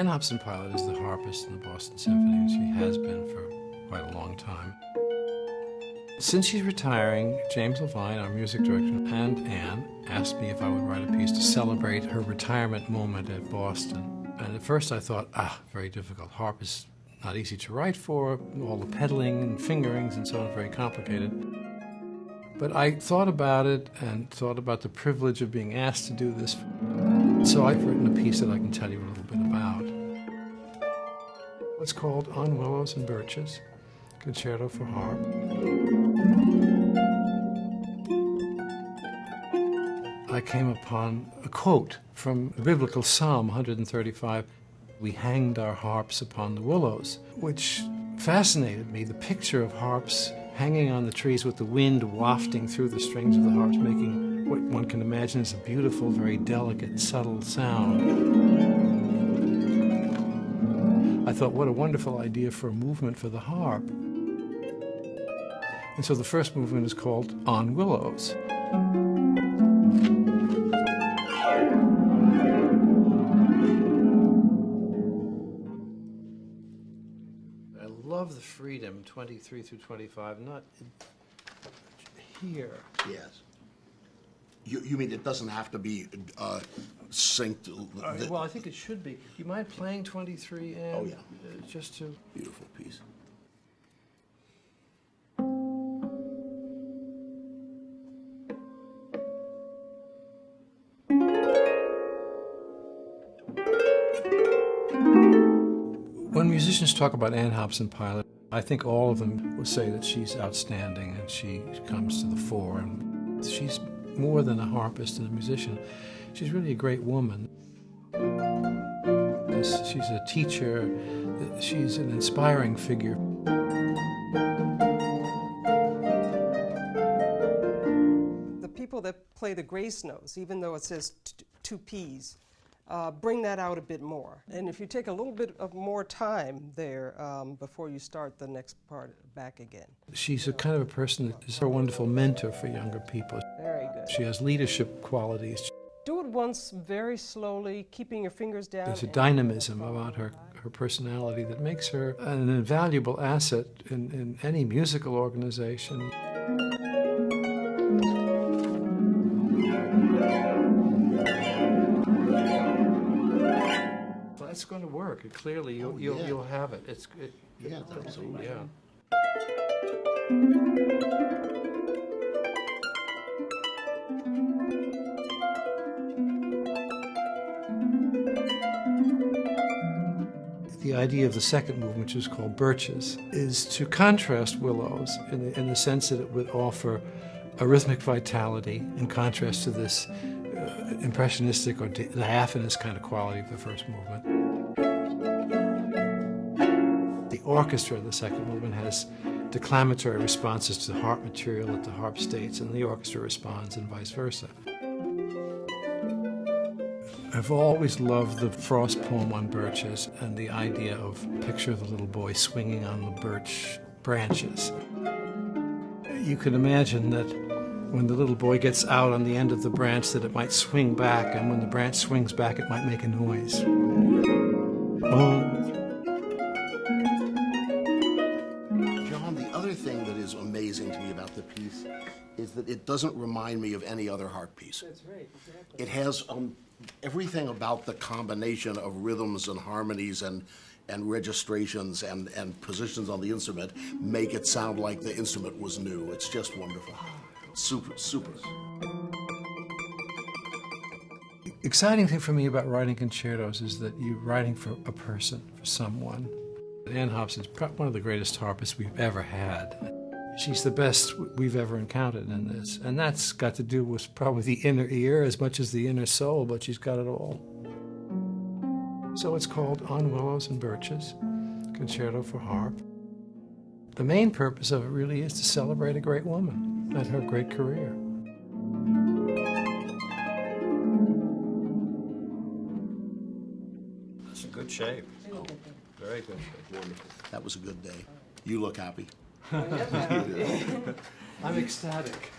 Ann Hobson-Pilot is the harpist in the Boston Symphony, and she has been for quite a long time. Since she's retiring, James Levine, our music director, and Ann asked me if I would write a piece to celebrate her retirement moment at Boston. And at first I thought, very difficult. Harp is not easy to write for, all the pedaling and fingerings and so on, very complicated. But I thought about it and thought about the privilege of being asked to do this. So I've written a piece that I can tell you a little bit about. It's called On Willows and Birches, Concerto for Harp. I came upon a quote from the biblical Psalm 135. We hanged our harps upon the willows, which fascinated me. The picture of harps hanging on the trees with the wind wafting through the strings of the harps, making what one can imagine is a beautiful, very delicate, subtle sound. I thought, what a wonderful idea for a movement for the harp. And so the first movement is called On Willows. I love the freedom, 23 through 25, not here. Yes. You mean it doesn't have to be synced? Well, I think it should be. You mind playing 23 and Oh, yeah. Just to... Beautiful piece. When musicians talk about Ann Hobson-Pilot, I think all of them will say that she's outstanding and she comes to the fore. And she's more than a harpist and a musician. She's really a great woman. She's a teacher. She's an inspiring figure. The people that play the grace notes, even though it says two P's, bring that out a bit more. And if you take a little bit of more time there before you start the next part back again. She's a kind of a person that is a wonderful mentor for younger people. Very good. She has leadership qualities. Do it once very slowly, keeping your fingers down. There's a dynamism about her personality that makes her an invaluable asset in any musical organization. It's going to work. Clearly, you'll have it. Yeah, absolutely. Yeah. The idea of the second movement, which is called Birches, is to contrast Willows in the sense that it would offer a rhythmic vitality in contrast to this impressionistic or diaphanous kind of quality of the first movement. The orchestra of the second movement has declamatory responses to the harp material that the harp states, and the orchestra responds, and vice versa. I've always loved the Frost poem on birches and the idea of picture of the little boy swinging on the birch branches. You can imagine that when the little boy gets out on the end of the branch that it might swing back, and when the branch swings back it might make a noise. John, the other thing that is amazing to me about the piece is that it doesn't remind me of any other harp piece. That's right, exactly. It has everything about the combination of rhythms and harmonies and registrations and positions on the instrument make it sound like the instrument was new. It's just wonderful. Super, super. Exciting thing for me about writing concertos is that you're writing for a person, for someone. Ann Hobson's one of the greatest harpists we've ever had. She's the best we've ever encountered in this, and that's got to do with probably the inner ear as much as the inner soul, but she's got it all. So it's called On Willows and Birches, Concerto for Harp. The main purpose of it really is to celebrate a great woman and her great career. That's a good shape. Oh, very good shape. Wonderful. That was a good day. You look happy. I'm ecstatic.